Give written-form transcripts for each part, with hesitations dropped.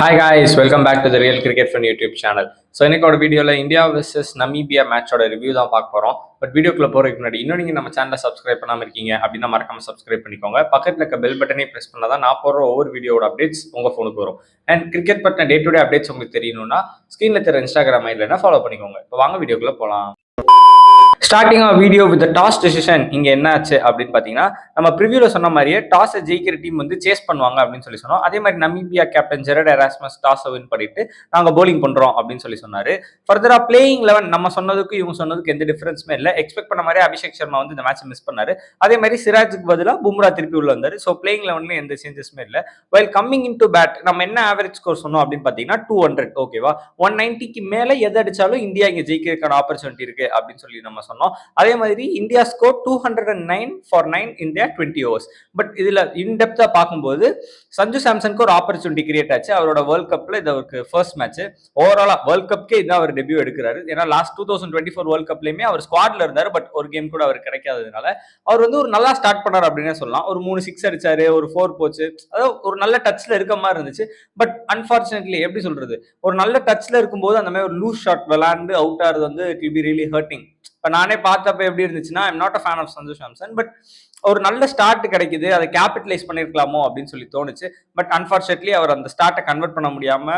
Hi guys, welcome back to the real cricket fun YouTube channel. So இன்னைக்கோட வீடியோவில் India vs Namibia மேட்சோட review தான் பார்க்க போகிறோம். பட் வீடியோக்குள்ள போகிறதுக்கு முன்னாடி இன்னும் நீங்கள் நம்ம சேனலை சப்ஸ்கிரைப் பண்ணாமல் இருக்கீங்க அப்படின்னா மறக்காம சப்ஸ்கிரைப் பண்ணிக்கோங்க. பக்கத்தில் இருக்க பெல் பட்டனே ப்ரெஸ் பண்ணால் தான் நான் போடுற ஒவ்வொரு வீடியோட அப்டேட்ஸ் உங்கள் ஃபோனுக்கு வரும். அண்ட் கிரிக்கெட் பற்றின டே டு டே அப்டேட்ஸ் உங்களுக்கு தெரியணும்னா ஸ்க்ரீனில் தெரிய இன்ஸ்டாகிராம் இல்லைன்னா ஃபாலோ பண்ணிக்கோங்க. இப்போ வாங்க வீடியோக்குள்ள போகலாம். Starting of video with toss decision இங்கே என்ன ஆச்சு அப்படின்னு பார்த்தீங்கன்னா, நம்ம ப்ரிவியூவில் சொன்ன மாதிரியே டாஸை ஜெயிக்கிற டீம் வந்து சேஸ் பண்ணுவாங்க அப்படின்னு சொல்லி சொன்னோம். அதே மாதிரி நமீபியா கேப்டன் ஜெரட் எராஸ்மஸ் டாஸை வின் பண்ணிட்டு நாங்கள் போலிங் பண்ணுறோம் அப்படின்னு சொல்லி சொன்னார். ஃபர்தராக பிளேயிங் 11 நம்ம சொன்னதுக்கு இவங்க சொன்னதுக்கு எந்த டிஃபரன்ஸுமே இல்லை. எக்ஸ்பெக்ட் பண்ண மாதிரி அபிஷேக் சர்மா வந்து இந்த மேட்ச் மிஸ் பண்ணாரு. அதே மாதிரி சிராஜுக்கு பதிலாக பும்ரா திருப்பி உள்ள வந்தார். ஸோ பிளேயிங் 11 எந்த சேஞ்சஸுமே இல்லை. While coming in to bat நம்ம என்ன ஆவரேஜ் ஸ்கோர் சொன்னோம் அப்படின்னு பார்த்தீங்கன்னா 200. ஓகேவா, 190க்கு மேலே எது அடிச்சாலும் இந்தியா இங்கே ஜெயிக்கிறதுக்கான ஆப்பர்ச்சுனிட்டி இருக்கு அப்படின்னு சொல்லி நம்ம சொன்னோம். அதே மாதிரி India score 209 for 9 in their 20 overs. But இதுல இன்டெப்தா பார்க்கும்போது சஞ்சு சாம்சனுக்கு ஒரு ஆப்பர்ச்சுனிட்டி கிரியேட் ஆச்சு. அவரோட வேர்ல்ட் கப்ல இது அவருக்கு ஃபர்ஸ்ட் மேட்ச். ஓவராலா வேர்ல்ட் கப்க்கே இதான் அவர் டெபியூ எடுக்கிறாரு. ஏன்னா லாஸ்ட் 2024 வேர்ல்ட் கப்லயுமே அவர் ஸ்குவாட்ல இருந்தாரு. பட் ஒரு கேம் கூட அவர் கிடைக்காததுனால அவர் வந்து ஒரு நல்லா ஸ்டார்ட் பண்ணார் அப்படின்னு சொல்லலாம். ஒரு 3 6 அடிச்சாரு, ஒரு 4 போச்சு. அதாவது ஒரு நல்ல டச்ல இருக்க மாதிரி இருந்துச்சு. பட் அன்பார்ச்சுனேட்லி எப்படி சொல்றது, ஒரு நல்ல டச்ல இருக்கும்போது அந்த மாதிரி ஒரு லூஸ் ஷாட் விளையாண்டு அவுட் ஆறது வந்து it will be really hurting. இப்போ நானே பார்த்தப்ப எப்படி இருந்துச்சுன்னா, I'm not a fan of Sanju Samson. But ஒரு நல்ல ஸ்டார்ட் கிடைக்குது, அதை கேபிட்டலைஸ் பண்ணிருக்கலாமோ அப்படின்னு சொல்லி தோணுச்சு. பட் அன்பார்ச்சுனேட்லி அவர் அந்த ஸ்டார்ட்டை கன்வெர்ட் பண்ண முடியாம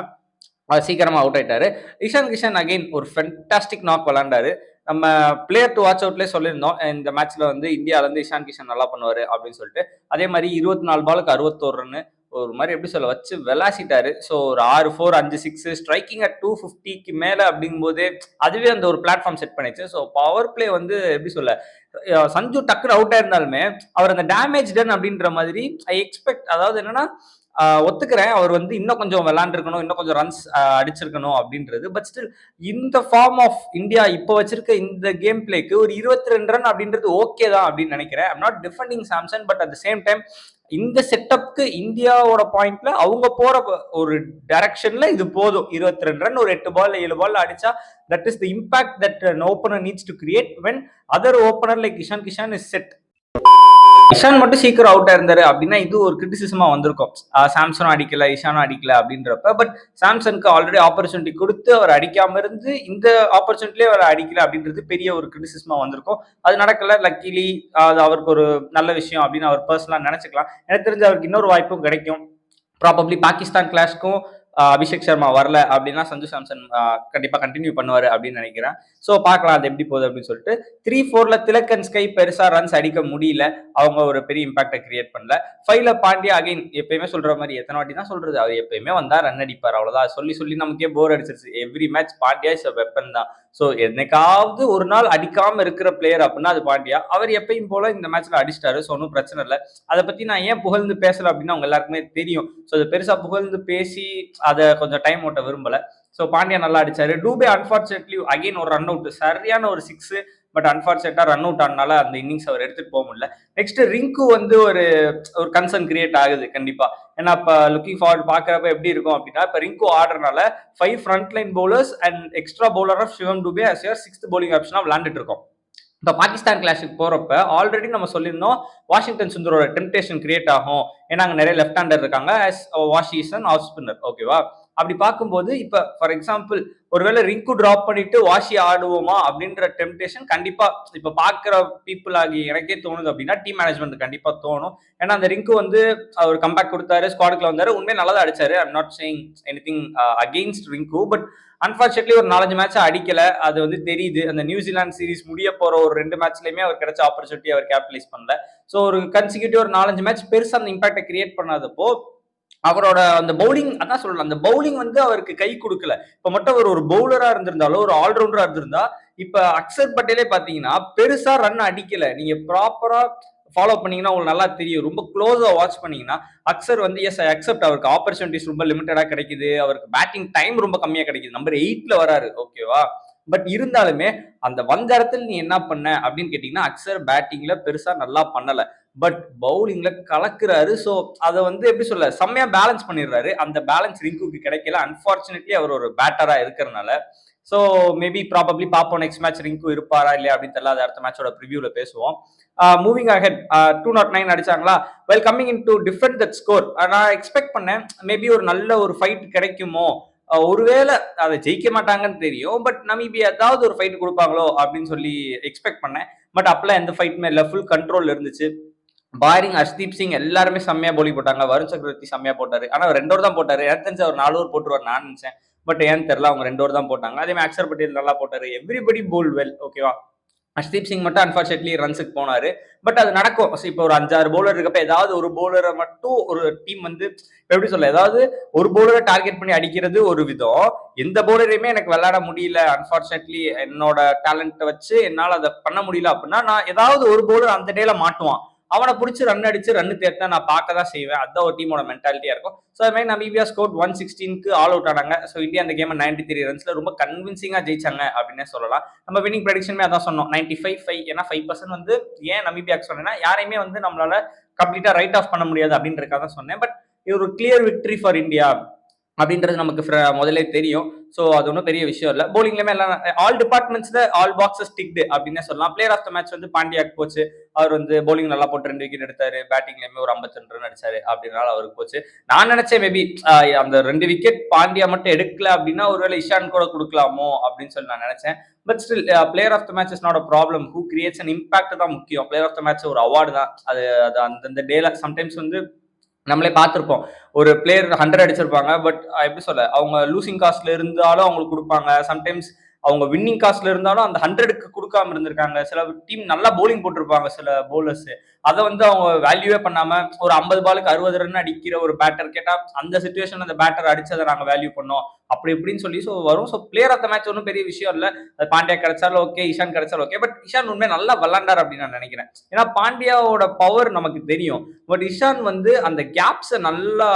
சீக்கிரமா அவுட் ஆயிட்டாரு. இஷான் கிஷன் அகைன் ஒரு ஃபென்டாஸ்டிக் நாக் விளையாண்டாரு. நம்ம பிளேயர் டு வாட்ச் அவுட்லேயே சொல்லியிருந்தோம் இந்த மேட்ச்ல வந்து இந்தியாவில இருந்து இஷான் கிஷன் நல்லா பண்ணுவாரு அப்படின்னு சொல்லிட்டு. அதே மாதிரி 24 பாலுக்கு 61 ரன் ஒரு மாதிரி எப்படி சொல்ல வச்சு விளாசிட்டாரு. ஸோ ஒரு 6 4 5 6 ஸ்ட்ரைக்கிங் அட் 250க்கு மேல அப்படிங்கும் போதே அதுவே அந்த ஒரு பிளாட்ஃபார்ம் செட் பண்ணிச்சு. ஸோ பவர் பிளே வந்து எப்படி சொல்ல, சஞ்சு டக்குனு அவுட் ஆயிருந்தாலுமே அவர் அந்த டேமேஜ் டன் அப்படின்ற மாதிரி ஐ எக்ஸ்பெக்ட். அதாவது என்னன்னா, ஒத்துக்கிறேன் அவர் வந்து இன்னும் கொஞ்சம் விளாண்டுருக்கணும், இன்னும் கொஞ்சம் ரன்ஸ் அடிச்சிருக்கணும் அப்படின்றது. பட் ஸ்டில் இந்த ஃபார்ம் ஆஃப் இந்தியா இப்போ வச்சிருக்க இந்த கேம் பிளேக்கு ஒரு 22 ரன் அப்படின்றது ஓகே தான் அப்படின்னு நினைக்கிறேன். I'm not defending Samson, but at the same time இந்த செட்டப்க்கு இந்தியாவோட பாயிண்ட்ல அவங்க போற ஒரு டைரக்ஷன்ல இது போதும். 22 ரன் ஒரு 8 பால் 7 பால் அடிச்சா that is the impact that an opener needs to create when other opener like Ishan Kishan is set. Ishan மட்டும் சீக்கிரம் அவுட் ஆயிருந்தாரு அப்படின்னா இது ஒரு கிரிட்டிசிசமா வந்திருக்கும். சாம்சனும் அடிக்கல, இஷானும் அடிக்கல அப்படின்றப்ப. பட் சாம்சனுக்கு ஆல்ரெடி ஆப்பர்ச்சுனிட்டி கொடுத்து அவர் அடிக்காம இருந்து இந்த ஆப்பர்ச்சுனிட்டிலே அவர் அடிக்கல அப்படின்றது பெரிய ஒரு கிரிட்டிசிசமா வந்திருக்கும். அது நடக்கல. லக்கிலி அது அவருக்கு ஒரு நல்ல விஷயம் அப்படின்னு அவர் பர்சனலா நினைச்சுக்கலாம். எனக்கு தெரிஞ்சு அவருக்கு இன்னொரு வாய்ப்பும் கிடைக்கும். ப்ராபப்ளி பாகிஸ்தான் கிளாஷ்க்கும் அபிஷேக் சர்மா வரல அப்படின்னா சஞ்சு சாம்சன் கண்டிப்பா கண்டினியூ பண்ணுவாரு அப்படின்னு நினைக்கிறேன். ஸோ பார்க்கலாம் அது எப்படி போகுது அப்படின்னு சொல்லிட்டு. 3-4ல திலக் அண்ட் ஸ்கை பெருசா ரன்ஸ் அடிக்க முடியல. அவங்க ஒரு பெரிய இம்பாக்டை கிரியேட் பண்ணல. 5ல பாண்டியா அகைன் எப்பயுமே சொல்ற மாதிரி எத்தனை வாட்டி தான் சொல்றது, அவர் எப்பயுமே வந்தா ரன் அடிப்பார், அவ்வளவுதான். சொல்லி சொல்லி நமக்கே போர் அடிச்சிருச்சு. Every match Pandya is weapon தான். ஸோ என்னைக்காவது ஒரு நாள் அடிக்காம இருக்கிற பிளேயர் அப்படின்னா அது பாண்டியா. அவர் எப்பயும் போல இந்த மேட்ச்ல அடிச்சிட்டாரு. ஸோ ஒன்றும் பிரச்சனை இல்லை. அதை பத்தி நான் ஏன் புகழ்ந்து பேசல அப்படின்னா அவங்க எல்லாருக்குமே தெரியும். ஸோ அது பெருசா புகழ்ந்து பேசி அதை கொஞ்சம் டைம் ஓட்ட விரும்பல. ஸோ பாண்டியா நல்லா அடிச்சாரு. டூபே அன்பார்ச்சுனேட்லி அகைன் ஒரு ரன் அவுட், சரியான ஒரு 6. பட் அன்பார்ச்சுனேட்டா ரன் அவுட் ஆனால அந்த இன்னிங்ஸ் அவர் எடுத்துட்டு போக முடியல. நெக்ஸ்ட் ரிங்கு வந்து ஒரு கன்சர்ன் கிரியேட் ஆகுது கண்டிப்பா. ஏன்னா இப்ப லுக்கிங் ஃபார்வர்ட் பாக்குறப்ப எப்படி இருக்கும் அப்படின்னா, இப்ப ரிங்கு ஆடுறதுனால 5 front line bowlers and extra bowler of Shivam Dube as your 6th bowling ஆப்ஷனா விளையாண்டுட்டு இருக்கோம். இப்போ பாகிஸ்தான் கிளாஷுக்கு போறப்ப ஆல்ரெடி நம்ம சொல்லியிருந்தோம் வாஷிங்டன் சுந்தரோட டெம்டேஷன் கிரியேட் ஆகும். ஏன்னா அங்கே நிறைய லெஃப்ட் ஹேண்டர் இருக்காங்க. வாஷிசன் ஆஃப் ஸ்பின்னர். ஓகேவா, அப்படி பார்க்கும்போது இப்போ ஃபார் எக்ஸாம்பிள் ஒருவேளை ரிங்கு டிராப் பண்ணிட்டு வாஷி ஆடுவோமா அப்படின்ற டெம்டேஷன் கண்டிப்பா இப்போ பார்க்குற பீப்புள் ஆகி எனக்கே தோணுது அப்படின்னா டீம் மேனேஜ்மெண்ட் கண்டிப்பா தோணும். ஏன்னா அந்த ரிங்கு வந்து அவர் கம்பேக் கொடுத்தாரு, ஸ்குவாடுக்குள்ள வந்தாரு, உண்மையை நல்லா தான் அடிச்சாரு. I'm not saying anything against Rinku. But unfortunately ஒரு 4-5 மேட்ச் அடிக்கல. அது வந்து தெரியுது. அந்த நியூசிலாந்து சீரிஸ் முடிய போற ஒரு 2 மேட்ச்லயுமே அவர் கிடைச்ச ஆப்பர்ச்சுனிட்டி அவர் கேபிட்டலைஸ் பண்ணல. ஸோ ஒரு கன்சிக்யூட்டிவ் ஒரு 4-5 மேட்ச் பெருசா அந்த இம்பாக்டை கிரியேட் பண்ணாதப்போ அவரோட அந்த பவுலிங், அதான் சொல்லலாம், அந்த பவுலிங் வந்து அவருக்கு கை கொடுக்கல. இப்ப மட்டும் அவர் ஒரு பவுலரா இருந்திருந்தாலும் ஒரு ஆல்ரவுண்டரா இருந்திருந்தா இப்ப அக்சர் பட்டேலே பாத்தீங்கன்னா பெருசா ரன் அடிக்கல. நீங்க ப்ராப்பரா ஃபாலோ பண்ணீங்கன்னா உங்களுக்கு நல்லா தெரியும். ரொம்ப க்ளோஸா வாட்ச் பண்ணீங்கன்னா அக்சர் வந்து எஸ் ஐ அக்செப்ட் அவருக்கு ஆப்பர்ச்சுனிட்டிஸ் ரொம்ப லிமிட்டடா கிடைக்குது, அவருக்கு பேட்டிங் டைம் ரொம்ப கம்மியா கிடைக்குது, நம்பர் 8ல வராரு. ஓகேவா, பட் இருந்தாலுமே அந்த வந்த இடத்துல நீ என்ன பண்ண அப்படின்னு கேட்டீங்கன்னா அக்சர் பேட்டிங்ல பெருசா நல்லா பண்ணல. பட் பவுலிங்ல கலக்குறாரு. ஸோ அதை வந்து எப்படி சொல்ல செம்மையா பேலன்ஸ் பண்ணிடுறாரு. அந்த பேலன்ஸ் ரிங்குக்கு கிடைக்கல. அன்பார்ச்சுனேட்லி அவர் ஒரு பேட்டரா இருக்கிறதுனால ஸோ மேபி ப்ராபப்ளி பார்ப்போம் நெக்ஸ்ட் மேட்ச் ரிங்கு இருப்பாரா இல்லையா அப்படின்னு தெரியல. அது அடுத்த மேட்சோட ப்ரிவியூல பேசுவோம். மூவிங் அஹெட் 209 அடிச்சாங்களா. Well coming in to defend that score நான் எக்ஸ்பெக்ட் பண்ணேன் மேபி ஒரு நல்ல ஒரு ஃபைட் கிடைக்குமோ. ஒருவேளை அதை ஜெயிக்க மாட்டாங்கன்னு தெரியும். பட் நமீபியா ஏதாவது ஒரு ஃபைட் கொடுப்பாங்களோ அப்படின்னு சொல்லி எக்ஸ்பெக்ட் பண்ணேன். பட் அப்பெல்லாம் எந்த ஃபைட்டுமே இல்லை, ஃபுல் கண்ட்ரோல் இருந்துச்சு. பாரிங் ஹர்ஷ்தீப் சிங் எல்லாருமே செம்மையா போலி போட்டாங்க. வருண் சக்கரவர்த்தி செம்மையா போட்டாரு. ஆனா 2 ஓவர் தான் போட்டாரு. எனக்கு தெரிஞ்ச ஒரு 4 ஓவர் போட்டுருவார் நான் நினைச்சேன். பட் ஏன்னு தெரியல, அவங்க 2 ஓவர் தான் போட்டாங்க. அதே மாதிரி அக்ஷர் பட்டேல் நல்லா போட்டாரு. எவ்ரிபடி போல் வெல். ஓகேவா. ஹர்ஷ்தீப் சிங் மட்டும் அன்பார்ச்சுனேட்லி ரன்ஸுக்கு போனாரு. பட் அது நடக்கும். இப்போ ஒரு 5-6 பவுலர் இருக்கப்ப ஏதாவது ஒரு பவுலரை மட்டும் ஒரு டீம் வந்து எப்படி சொல்ல, ஏதாவது ஒரு பவுலரை டார்கெட் பண்ணி அடிக்கிறது ஒரு விதம். எந்த பவுலரையுமே எனக்கு விளையாட முடியல அன்பார்ச்சுனேட்லி, என்னோட டேலண்ட்டை வச்சு என்னால் அதை பண்ண முடியல அப்படின்னா நான் ஏதாவது ஒரு பவுலர் அந்த டேல மாட்டுவான். அவனை பிடிச்சி ரன் அடிச்சு ரன் தேர்த்தா நான் பார்க்க தான் செய்வேன். அதுதான் ஒரு டீமோட மென்டாலிட்டியா இருக்கும். ஸோ அது மாதிரி நமீபியா ஸ்கோர் 116க்கு ஆல் அவுட் ஆனாங்க. ஸோ இந்தியா அந்த கேம் 93 ரன்ஸ்ல ரொம்ப கன்வின்சிங்கா ஜெயிச்சாங்க அப்படின்னே சொல்லலாம். நம்ம வினிங் ப்ரெடிக்ஷனுமே அதான் சொன்னோம், 95 ஏன்னா 5% வந்து ஏன் நமீபியாக்கு சொன்னேன்னா யாரையுமே வந்து நம்மளால கம்ப்ளீட்டா ரைட் ஆஃப் பண்ண முடியாது அப்படின்றதுக்காக தான் சொன்னேன். பட் இது ஒரு கிளியர் விக்டரி ஃபார் இந்தியா அப்படின்றது நமக்கு முதலே தெரியும். ஸோ அது ஒன்றும் பெரிய விஷயம் இல்லை. போலிங்லேயுமே எல்லாம் ஆல் டிபார்ட்மெண்ட்ஸ்ல ஆல் பாக்ஸஸ் டிக்டு அப்படின்னே சொல்லலாம். பிளேயர் ஆஃப் த மேட்ச் வந்து பாண்டியாக்கு போச்சு. அவர் வந்து போலிங் நல்லா போட்டு 2 விக்கெட் எடுத்தாரு. பேட்டிங்லேயுமே ஒரு 52 ரன் அடிச்சாரு அப்படின்னால அவருக்கு போச்சு. நான் நினைச்சேன் மேபி அந்த 2 விக்கெட் பாண்டியா மட்டும் எடுக்கல அப்படின்னா ஒருவேளை இஷான் கூட கொடுக்கலாமோ அப்படின்னு சொல்லி நான் நினைச்சேன். But still player of the match is not a problem. Who creates an impact தான் முக்கியம். பிளேயர் ஆஃப் த மேட்ச் ஒரு அவார்டு தான். அது அந்தந்த டேல சம்டைம்ஸ் வந்து நம்மளே பார்த்துருப்போம். ஒரு பிளேயர் 100 அடிச்சிருப்பாங்க. பட் எப்படி சொல்ல, அவங்க லூசிங் காஸ்ட்ல இருந்தாலும் அவங்களுக்கு கொடுப்பாங்க. சம்டைம்ஸ் அவங்க வின்னிங் காஸ்ட்ல இருந்தாலும் அந்த 100க்கு கொடுக்காம இருந்திருக்காங்க. சில டீம் நல்லா போலிங் போட்டிருப்பாங்க சில பவுலர்ஸ். அதை வந்து அவங்க வேல்யூவே பண்ணாம ஒரு 50 பாலுக்கு 60 ரன் அடிக்கிற ஒரு பேட்டர் கேட்டா அந்த சிச்சுவேஷன் அந்த பேட்டர் அடிச்சதை நாங்க வேல்யூ பண்ணோம் அப்படி இப்படின்னு சொல்லி ஸோ வரும். So player of the match ஒன்றும் பெரிய விஷயம் இல்லை. பாண்டியா கிடைச்சாலும் ஓகே, இஷான் கிடைச்சாலும் ஓகே. பட் இஷான் உண்மையை நல்லா விளாண்டார் அப்படின்னு நான் நினைக்கிறேன். ஏன்னா பாண்டியாவோட பவர் நமக்கு தெரியும். பட் இஷான் வந்து அந்த கேப்ஸை நல்லா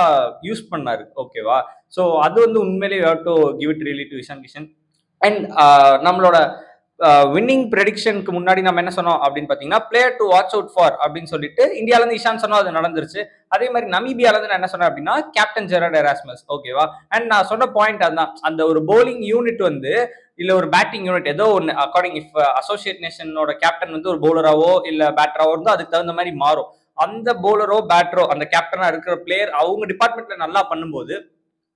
யூஸ் பண்ணாரு. ஓகேவா. ஸோ அது வந்து உண்மையிலேயே to give it really to Ishan Kishan. And நம்மளோட வின்னிங் ப்ரெடிக்ஷனுக்கு முன்னாடி நம்ம என்ன சொன்னோம் அப்படின்னு பார்த்தீங்கன்னா player to watch out for அப்படின்னு சொல்லிட்டு இந்தியாவிலேருந்து இஷான் சொன்னோம், அது நடந்துருச்சு. அதே மாதிரி நமீபியாவிலேருந்து நான் என்ன சொன்னேன் அப்படின்னா கேப்டன் ஜெரார்ட் எராஸ்மஸ். ஓகேவா. அண்ட் நான் சொன்ன பாயிண்ட் அதுதான், அந்த ஒரு போலிங் யூனிட் வந்து இல்ல ஒரு பேட்டிங் யூனிட் ஏதோ ஒன்று அக்கார்டிங் இஃப் அசோசியேட் நேஷனோட கேப்டன் வந்து ஒரு பவுலராவோ இல்ல பேட்டராவோ இருந்தோ அதுக்கு தகுந்த மாதிரி மாறும். அந்த பவுலரோ பேட்டரோ அந்த கேப்டனா இருக்கிற பிளேயர் அவங்க டிபார்ட்மெண்ட்ல நல்லா பண்ணும்போது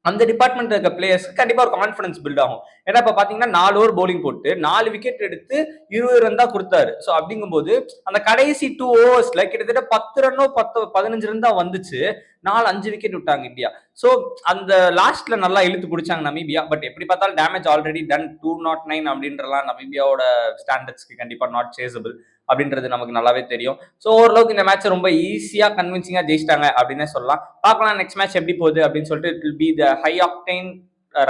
அந்த டிபார்ட்மெண்ட் இருக்க பிளேயர்ஸ்க்கு கண்டிப்பா ஒரு கான்ஃபிடன்ஸ் பில்ட் ஆகும். ஏன்னா இப்ப பாத்தீங்கன்னா 4 ஓவர் போலிங் போட்டு 4 விக்கெட் எடுத்து 20 ரன் தான் கொடுத்தாரு. ஸோ அப்படிங்கும்போது அந்த கடைசி 2 ஓவர்ஸ்ல கிட்டத்தட்ட 10 ரன்னோ 15 ரன் தான் வந்துச்சு. 4-5 விக்கெட் விட்டாங்க இந்தியா. ஸோ அந்த லாஸ்ட்ல நல்லா இழுத்து பிடிச்சாங்க நமீபியா. பட் எப்படி பார்த்தாலும் டேமேஜ் ஆல்ரெடி டன். 209 அப்படின்றலாம் நமீபியாவோட ஸ்டாண்டர்ட்ஸ்க்கு கண்டிப்பா நாட் சேசபிள் அப்படின்றது நமக்கு நல்லாவே தெரியும். ஸோ ஓரளவுக்கு இந்த மேட்ச் ரொம்ப ஈஸியா கன்வின்சிங்கா ஜெயிச்சிட்டாங்க அப்படின்னே சொல்லலாம். பார்க்கலாம் நெக்ஸ்ட் மேட்ச் எப்படி போகுது அப்படின்னு சொல்லிட்டு. It will be the high octane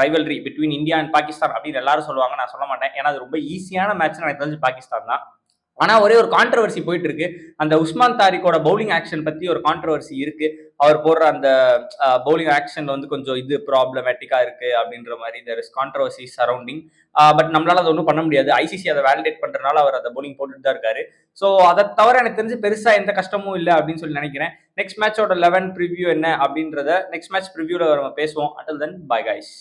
rivalry between India and Pakistan அப்படின்னு எல்லாரும் சொல்லுவாங்க. நான் சொல்ல மாட்டேன். ஏன்னா அது ரொம்ப ஈஸியான மேட்ச் எனக்கு தெரிஞ்சு பாகிஸ்தான் தான். ஆனா ஒரே ஒரு கான்ட்ரவர்சி போயிட்டு இருக்கு. அந்த உஸ்மான் தாரிக்கோட பவுலிங் ஆக்ஷன் பத்தி ஒரு கான்ட்ரவர்சி இருக்கு. அவர் போடுற அந்த பவுலிங் ஆக்ஷன் வந்து கொஞ்சம் இது ப்ராப்ளமேட்டிக்கா இருக்கு அப்படின்ற மாதிரி there is controversy surrounding. But நம்மளால அதை ஒன்றும் பண்ண முடியாது. ஐசிசி அதை வேலிடேட் பண்றதுனால அவர் அந்த பவுலிங் போட்டுட்டு தான் இருக்காரு. ஸோ அதை தவிர எனக்கு தெரிஞ்சு பெருசா எந்த கஷ்டமும் இல்லை அப்படின்னு சொல்லி நினைக்கிறேன். நெக்ஸ்ட் மேட்சோட 11 ப்ரிவியூ என்ன அப்படின்றத நெக்ஸ்ட் மேட்ச் ப்ரிவியூல நம்ம பேசுவோம். Until then bye guys.